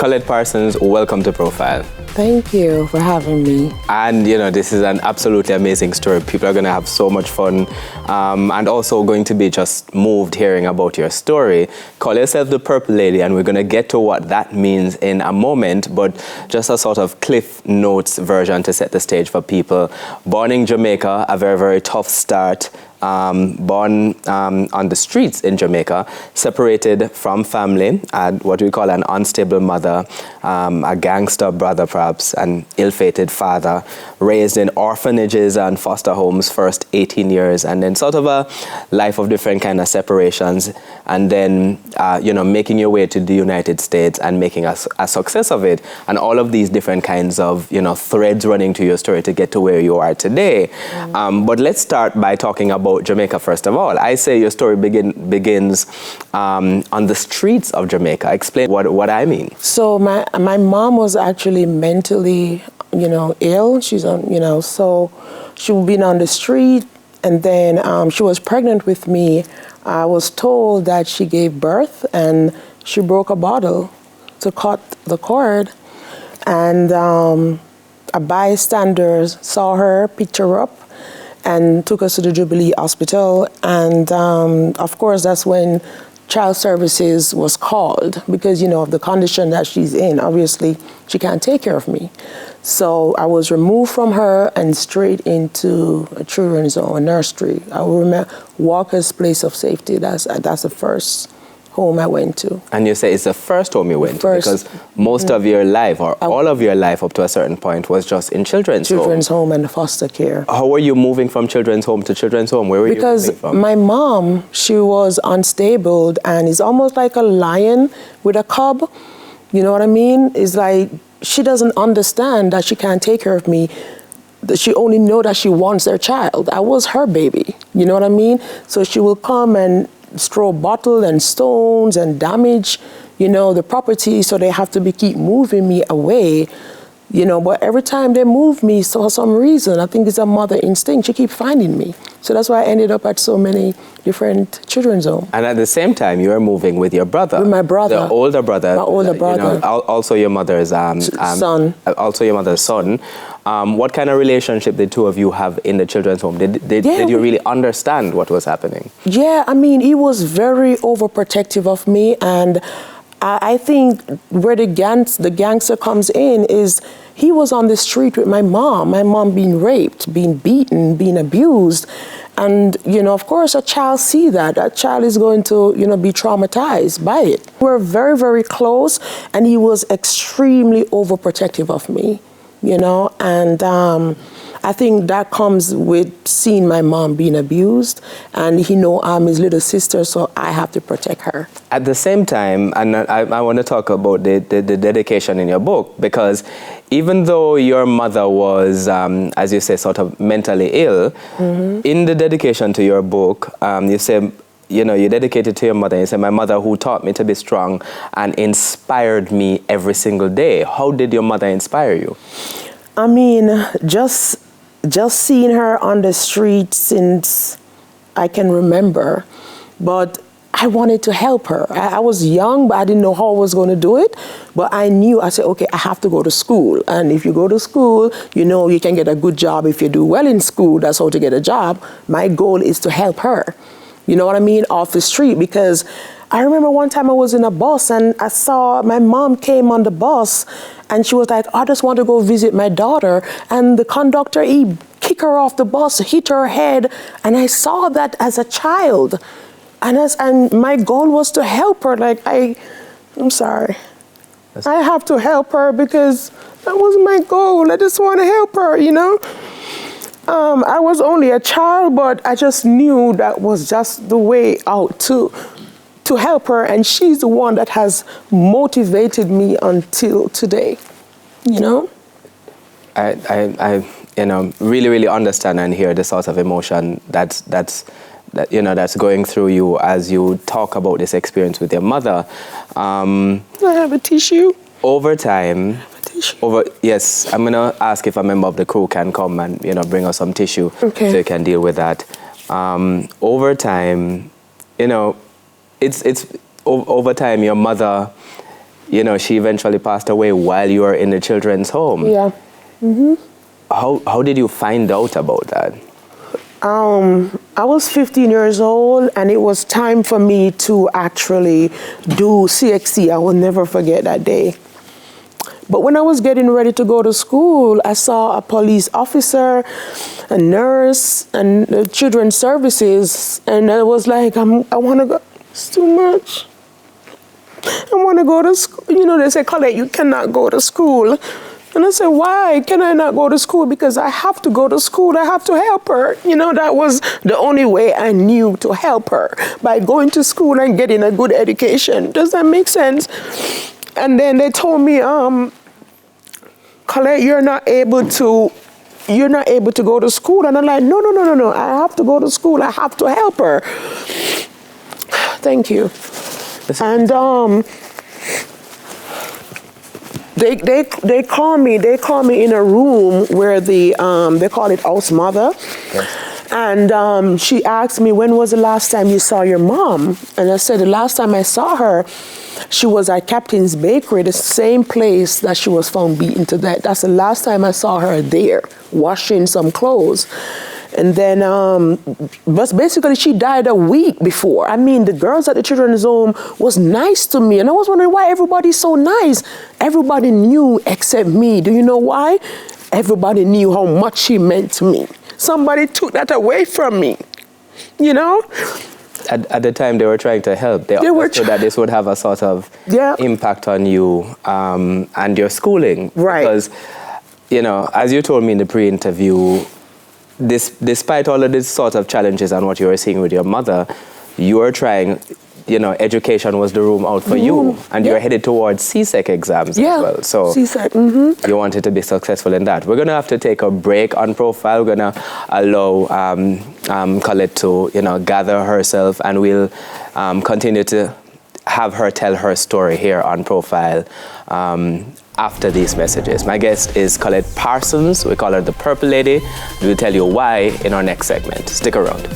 Collett Parsons, welcome to Profile. Thank you for having me. And this is an absolutely amazing story. People are going to have so much fun and also going to be just moved hearing about your story. Call yourself the Purple Lady, and we're going to get to what that means in a moment, but just a sort of Cliff Notes version to set the stage for people. Born in Jamaica, a very, very tough start. Born on the streets in Jamaica, separated from family, and what we call an unstable mother, a gangster brother perhaps, an ill-fated father, raised in orphanages and foster homes first 18 years, and then sort of a life of different kind of separations, and then making your way to the United States and making a success of it, and all of these different kinds of threads running to your story to get to where you are today. But let's start by talking about Jamaica first of all. I say your story begins on the streets of Jamaica. Explain what I mean. So my mom was actually mentally, ill. She's on, so she'd been on the street, and then she was pregnant with me. I was told that she gave birth and she broke a bottle to cut the cord, and a bystander saw her, picked her up, and took us to the Jubilee Hospital. And of course, that's when child services was called because, of the condition that she's in. Obviously, she can't take care of me. So I was removed from her and straight into a children's home, a nursery. I will remember Walker's Place of Safety. That's the first home I went to. And you say it's the first home you went to because most of your life, or all of your life up to a certain point, was just in children's home and foster care. How were you moving from children's home to children's home? Where were you moving from? Because my mom, she was unstable and is almost like a lion with a cub. You know what I mean? It's like she doesn't understand that she can't take care of me. She only know that she wants their child. I was her baby. You know what I mean? So she will come and throw bottle and stones and damage, the property. So they have to keep moving me away, But every time they move me, for some reason, I think it's a mother instinct, she keeps finding me. So that's why I ended up at so many different children's homes. And at the same time, you were moving with your brother. With my brother. The older brother. My older brother. Also your mother's son. Also your mother's son. What kind of relationship did two of you have in the children's home? Did you really understand what was happening? Yeah, I mean, he was very overprotective of me, and I think where the gangster comes in is he was on the street with my mom being raped, being beaten, being abused. And, of course, a child see that. That child is going to, be traumatized by it. We're very, very close, and he was extremely overprotective of me, and I think that comes with seeing my mom being abused, and he know I'm his little sister, so I have to protect her. At the same time, and I want to talk about the dedication in your book, because even though your mother was, as you say, sort of mentally ill, in the dedication to your book, you say, you dedicated to your mother. You say, my mother who taught me to be strong and inspired me every single day. How did your mother inspire you? I mean, just seeing her on the street since I can remember, but I wanted to help her. I was young, but I didn't know how I was going to do it. But I knew, I said, okay, I have to go to school. And if you go to school, you can get a good job. If you do well in school, that's how to get a job. My goal is to help her, you know what I mean, off the street. Because I remember one time I was in a bus and I saw my mom came on the bus and she was like, I just want to go visit my daughter. And the conductor, he kicked her off the bus, hit her head. And I saw that as a child. And my goal was to help her. I'm sorry. I have to help her because that was my goal. I just want to help her, I was only a child, but I just knew that was just the way out to help her. And she's the one that has motivated me until today, I really, really understand and hear the sort of emotion that's going through you as you talk about this experience with your mother. I have a tissue. Over time, yes, I'm gonna ask if a member of the crew can come and bring us some tissue so you can deal with that. Over time, it's over time your mother she eventually passed away while you were in the children's home. Yeah. How did you find out about that? I was 15 years old, and it was time for me to actually do CXC. I will never forget that day. But when I was getting ready to go to school, I saw a police officer, a nurse, and the children's services, and I was like, I want to go. It's too much. I want to go to school. They say, Collett, you cannot go to school. And I said, why can I not go to school? Because I have to go to school. I have to help her. That was the only way I knew to help her, by going to school and getting a good education. Does that make sense? And then they told me, Collett, you're not able to go to school. And I'm like, no. I have to go to school. I have to help her. Thank you. And they call me in a room where they call it house mother. Yes. And she asked me, when was the last time you saw your mom? And I said, the last time I saw her, she was at Captain's Bakery, the same place that she was found beaten to death. That's the last time I saw her there, washing some clothes. And then, but basically she died a week before. I mean, the girls at the children's home was nice to me. And I was wondering why everybody's so nice. Everybody knew except me. Do you know why? Everybody knew how much she meant to me. Somebody took that away from me, At the time, they were trying to help. They understood that this would have a sort of impact on you and your schooling. Right. Because, as you told me in the pre-interview, despite all of these sort of challenges and what you were seeing with your mother, you were trying, education was the room out for you. And you were headed towards CSEC exams as well. So CSEC, you wanted to be successful in that. We're going to have to take a break on Profile. We're going to allow Collett to, gather herself, and we'll continue to have her tell her story here on Profile after these messages. My guest is Collett Parsons. We call her the Purple Lady. We'll tell you why in our next segment. Stick around.